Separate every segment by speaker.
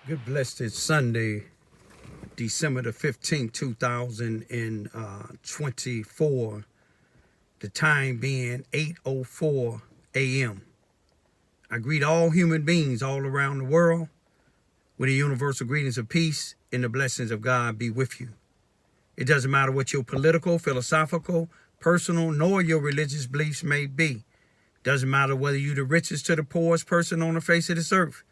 Speaker 1: Good blessed Sunday, December the 15th, 2024. The time being 8:04 a.m. I greet all human beings all around the world with the universal greetings of peace and the blessings of God be with you. It doesn't matter what your political, philosophical, personal, nor your religious beliefs may be. Doesn't matter whether you're the richest to the poorest person on the face of this earth.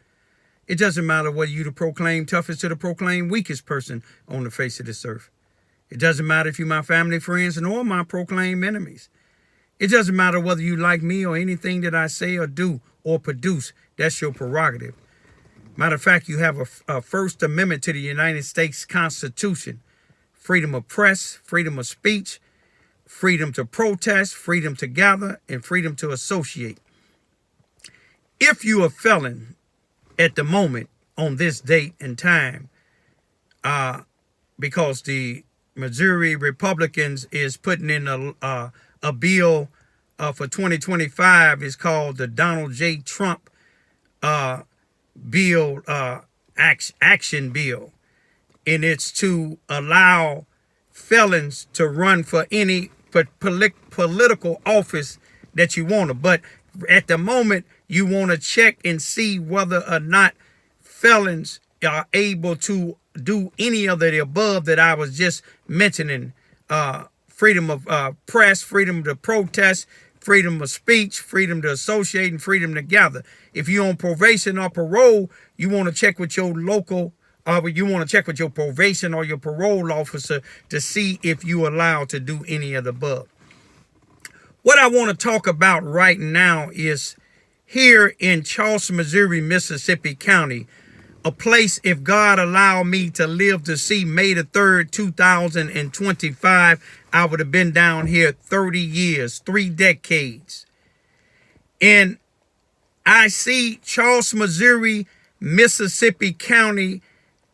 Speaker 1: It doesn't matter whether you the proclaimed toughest to the proclaimed weakest person on the face of this earth. It doesn't matter if you're my family, friends, nor my proclaimed enemies. It doesn't matter whether you like me or anything that I say or do or produce. That's your prerogative. Matter of fact, you have a First Amendment to the United States Constitution. Freedom of press, freedom of speech, freedom to protest, freedom to gather, and freedom to associate. If you are a felon at the moment on this date and time, because the Missouri Republicans is putting in a bill for 2025 is called the Donald J. Trump bill, action bill. And it's to allow felons to run for any political office that you want to. But at the moment, you want to check and see whether or not felons are able to do any of the above that I was just mentioning. Freedom of press, freedom to protest, freedom of speech, freedom to associate, and freedom to gather. If you're on probation or parole, you want to check with your local, you want to check with your probation or your parole officer to see if you're allowed to do any of the above. What I want to talk about right now is here in Charleston, Missouri, Mississippi County, a place, if God allowed me to live to see May the 3rd, 2025, I would have been down here 30 years, 3 decades. And I see Charleston, Missouri, Mississippi County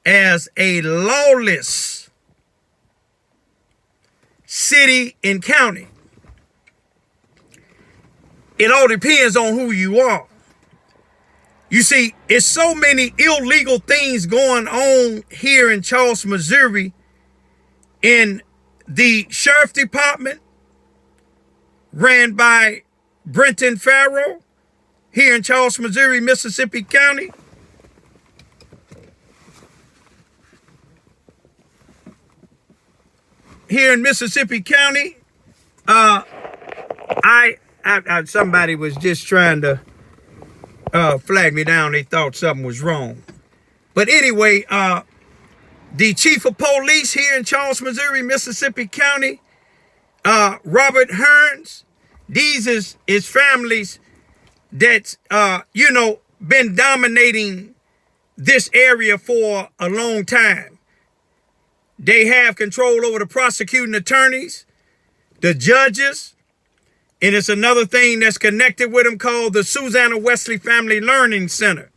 Speaker 1: as a lawless city and county. It all depends on who you are. You see, it's so many illegal things going on here in Charleston, Missouri, in the sheriff department ran by Brenton Farrell here in Charleston, Missouri, Mississippi County. Here in Mississippi County, somebody was just trying to flag me down. They thought something was wrong. But anyway, the chief of police here in Charleston, Missouri, Mississippi County, Robert Hearns, these is families that's, been dominating this area for a long time. They have control over the prosecuting attorneys, the judges, and it's another thing that's connected with them called the Susanna Wesley Family Learning Center,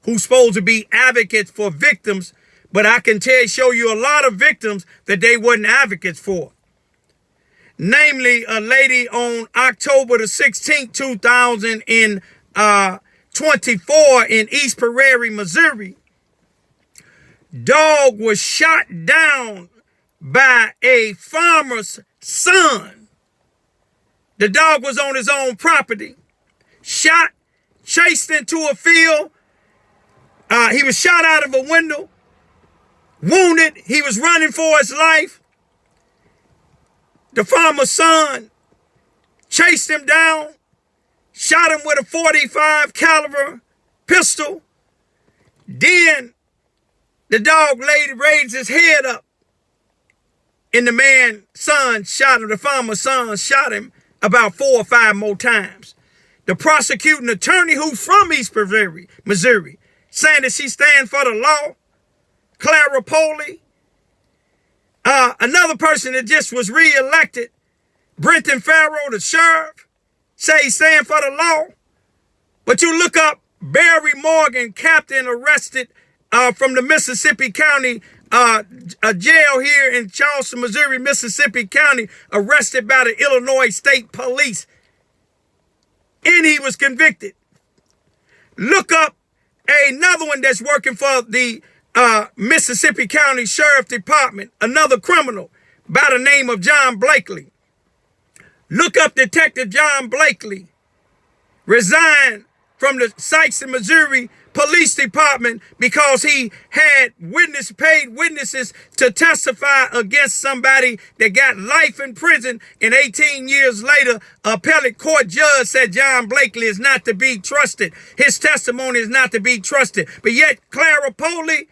Speaker 1: who's supposed to be advocates for victims, but I can show you a lot of victims that they wasn't advocates for. Namely, a lady on October the 16th, 2024 in East Prairie, Missouri. Dog was shot down by a farmer's son. The dog was on his own property, shot, chased into a field. He was shot out of a window, wounded. He was running for his life. The farmer's son chased him down, shot him with a .45 caliber pistol. Then the dog raised his head up, and the farmer's son shot him about 4 or 5 more times. The prosecuting attorney, who's from East Prairie, Missouri, saying that she stands for the law, Clara Poley. Another person that just was reelected, Brenton Farrell, the sheriff, say he stands for the law. But you look up Barry Morgan, captain arrested from the Mississippi County a jail here in Charleston, Missouri, Mississippi County, arrested by the Illinois State Police. And he was convicted. Look up Another one that's working for the Mississippi County Sheriff Department, another criminal by the name of John Blakely. Look up Detective John Blakely. Resigned from the Sykes, Missouri Police Department because he had paid witnesses to testify against somebody that got life in prison. And 18 years later, appellate court judge said John Blakely is not to be trusted. His testimony is not to be trusted. But yet Clara Poley,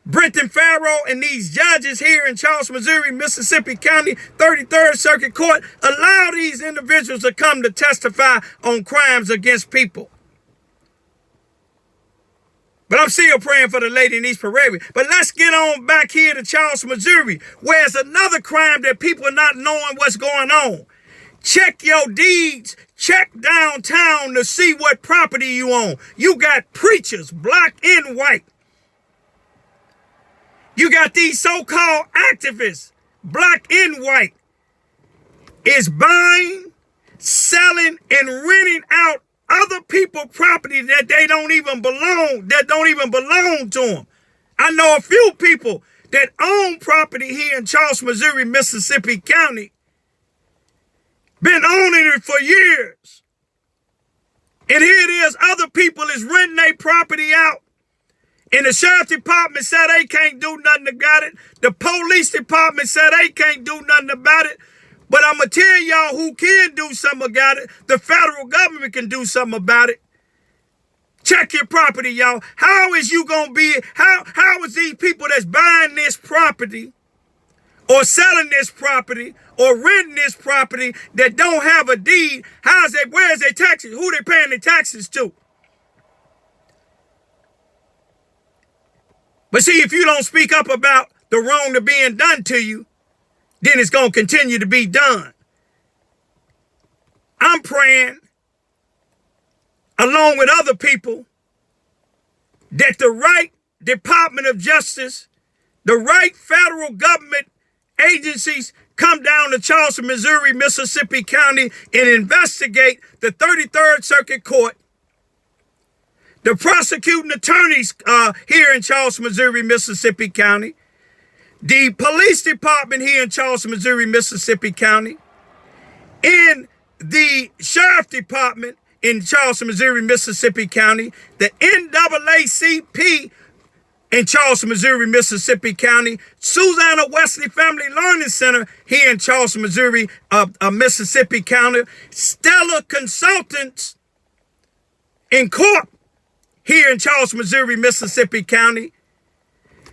Speaker 1: Brenton Farrow, and these judges here in Charleston, Missouri, Mississippi County, 33rd Circuit Court allow these individuals to come to testify on crimes against people. But I'm still praying for the lady in East Prairie. But let's get on back here to Charleston, Missouri, where it's another crime that people are not knowing what's going on. Check your deeds. Check downtown to see what property you own. You got preachers, black and white. You got these so-called activists, black and white, is buying, selling, and renting out other people's property that don't even belong to them. I know a few people that own property here in Charleston, Missouri, Mississippi County. Been owning it for years. And here it is, other people is renting their property out. And the sheriff department said they can't do nothing about it. The police department said they can't do nothing about it. But I'm going to tell y'all who can do something about it. The federal government can do something about it. Check your property, y'all. How is you going to be, how is these people that's buying this property or selling this property or renting this property that don't have a deed, where's their taxes? Who they paying their taxes to? But see, if you don't speak up about the wrong that's being done to you, then it's going to continue to be done. I'm praying, along with other people, that the right Department of Justice, the right federal government agencies come down to Charleston, Missouri, Mississippi County and investigate the 33rd Circuit Court, the prosecuting attorneys here in Charleston, Missouri, Mississippi County, the police department here in Charleston, Missouri, Mississippi County, and the sheriff department in Charleston, Missouri, Mississippi County, the NAACP in Charleston, Missouri, Mississippi County, Susanna Wesley Family Learning Center here in Charleston, Missouri, Mississippi County, Stellar Consultants in Corp here in Charleston, Missouri, Mississippi County,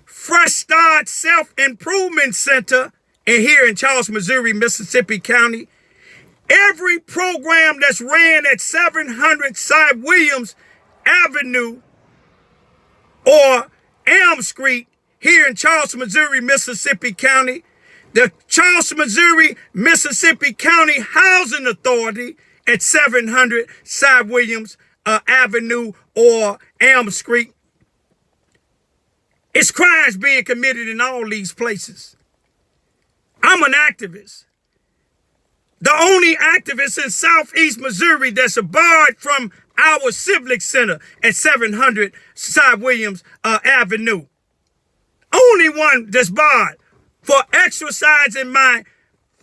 Speaker 1: Fresh Start Self-Improvement Center here in Charleston, Missouri, Mississippi County. Every program that's ran at 700 Cy Williams Avenue or Elm Street here in Charleston, Missouri, Mississippi County. The Charleston, Missouri, Mississippi County Housing Authority at 700 Cy Williams Avenue or Elm Street. It's crimes being committed in all these places. I'm an activist. The only activist in Southeast Missouri that's barred from our Civic Center at 700 Cy Williams Avenue. Only one that's barred for exercising my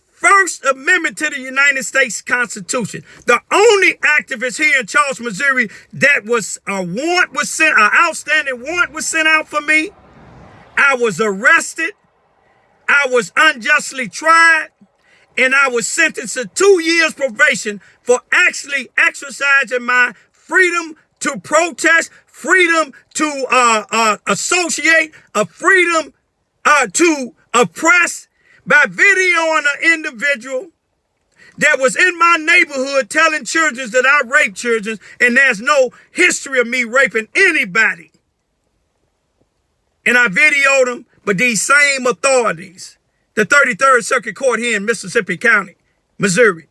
Speaker 1: First Amendment to the United States Constitution. The only activist here in Charleston, Missouri that was an outstanding warrant was sent out for me. I was arrested. I was unjustly tried. And I was sentenced to 2 years probation for actually exercising my freedom to protest, freedom to associate, a freedom to oppress, by videoing an individual that was in my neighborhood telling children that I raped children, and there's no history of me raping anybody. And I videoed him, but these same authorities, the 33rd Circuit Court here in Mississippi County, Missouri,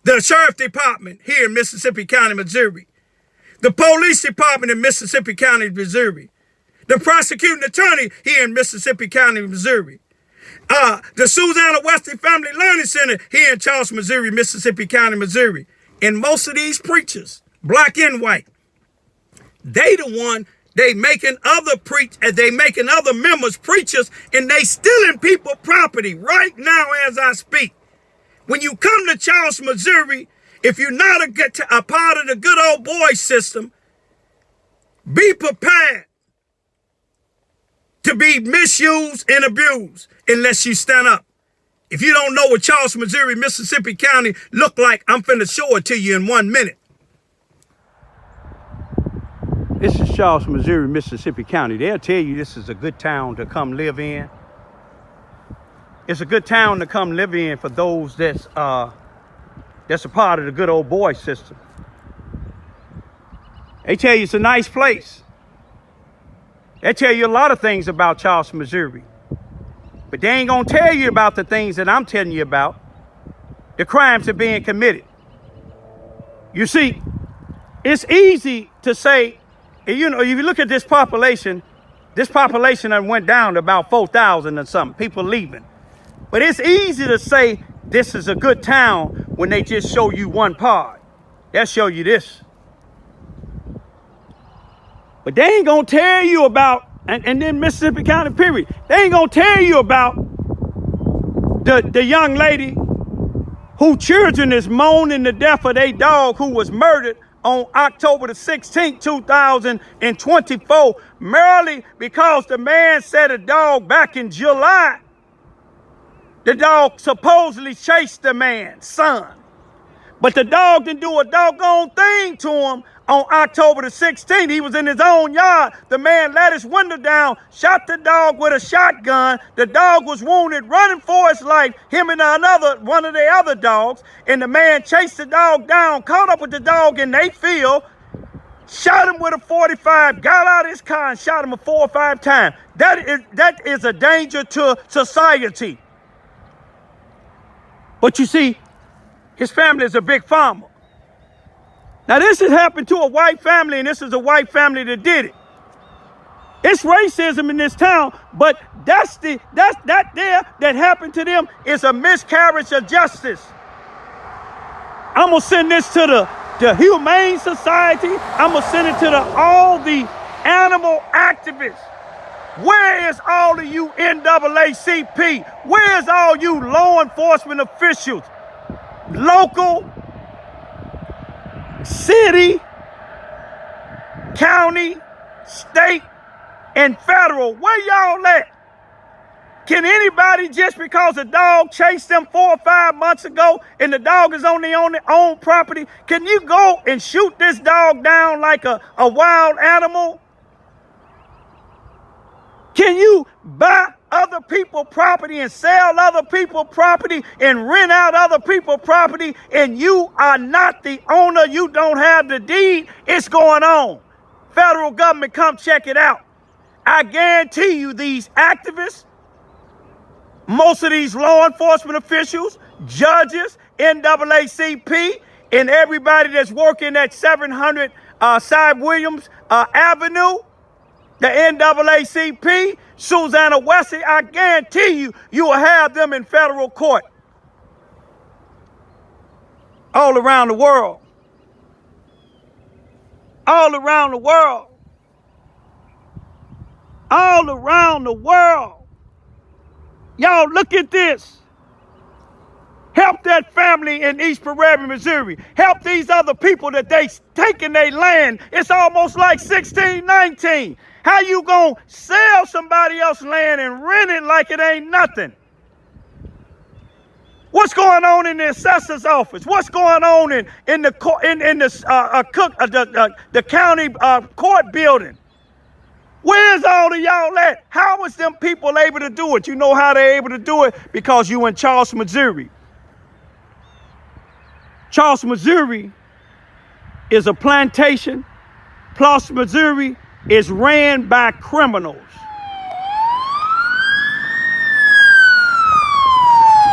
Speaker 1: the Sheriff Department here in Mississippi County, Missouri, the Police Department in Mississippi County, Missouri, the Prosecuting Attorney here in Mississippi County, Missouri, the Susanna Wesley Family Learning Center here in Charleston, Missouri, Mississippi County, Missouri. And most of these preachers, black and white, They the one, they making other members preachers, and they stealing people property right now as I speak. When you come to Charleston, Missouri, if you're not a part of the good old boy system, be prepared to be misused and abused unless you stand up. If you don't know what Charleston, Missouri, Mississippi County look like, I'm finna show it to you in 1 minute. This is Charleston, Missouri, Mississippi County. They'll tell you this is a good town to come live in. It's a good town to come live in for those that's a part of the good old boy system. They tell you it's a nice place. They tell you a lot of things about Charleston, Missouri. But they ain't gonna tell you about the things that I'm telling you about. The crimes that are being committed. You see, it's easy to say, you know, if you look at this population that went down to about 4,000 or something, people leaving. But it's easy to say this is a good town when they just show you one part. They'll show you this. But they ain't gonna tell you about, and then Mississippi County, period. They ain't gonna tell you about the young lady whose children is mourning the death of their dog who was murdered on October the 16th, 2024, merely because the man said a dog back in July. The dog supposedly chased the man's son. But the dog didn't do a doggone thing to him on October the 16th. He was in his own yard. The man let his window down, shot the dog with a shotgun. The dog was wounded, running for his life, him and one of the other dogs. And the man chased the dog down, caught up with the dog in their field, shot him with a .45, got out of his car and shot him 4 or 5 times. That is a danger to society. But you see, his family is a big farmer. Now this has happened to a white family, and this is a white family that did it. It's racism in this town, but that happened to them is a miscarriage of justice. I'm gonna send this to the Humane Society. I'm gonna send it to all the animal activists. Where is all of you NAACP? Where is all you law enforcement officials? Local, city, county, state, and federal. Where y'all at? Can anybody, just because a dog chased them 4 or 5 months ago and the dog is on their own property, can you go and shoot this dog down like a wild animal? Can you buy other people's property and sell other people's property and rent out other people's property, and you are not the owner? You don't have the deed. It's going on. Federal government, come check it out. I guarantee you these activists, most of these law enforcement officials, judges, NAACP, and everybody that's working at 700 Cy Williams Avenue, the NAACP, Susanna Wesley, I guarantee you, you will have them in federal court all around the world. All around the world. All around the world. Y'all, look at this. Help that family in East Prairie, Missouri. Help these other people that they taking their land. It's almost like 1619. How you gonna sell somebody else's land and rent it like it ain't nothing? What's going on in the assessor's office? What's going on in the court, the county court building? Where's all of y'all at? How is them people able to do it? You know how they're able to do it? Because you in Charleston, Missouri. Charleston, Missouri is a plantation. Charleston, Missouri is ran by criminals.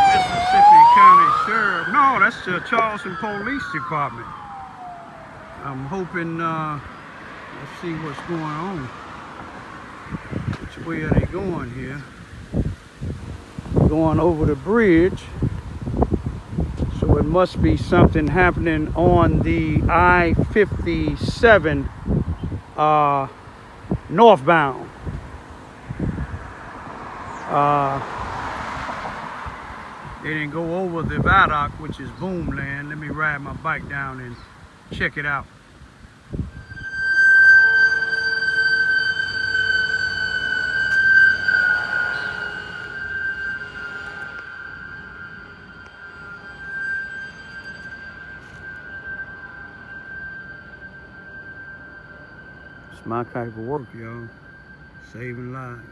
Speaker 1: Mississippi County Sheriff. No, that's the Charleston Police Department. I'm hoping, let's see what's going on. Which way are they going here? Going over the bridge. So it must be something happening on the I-57 northbound. They didn't go over the viaduct, which is Boomland. Let me ride my bike down and check it out. It's my type of work, y'all. Saving lives.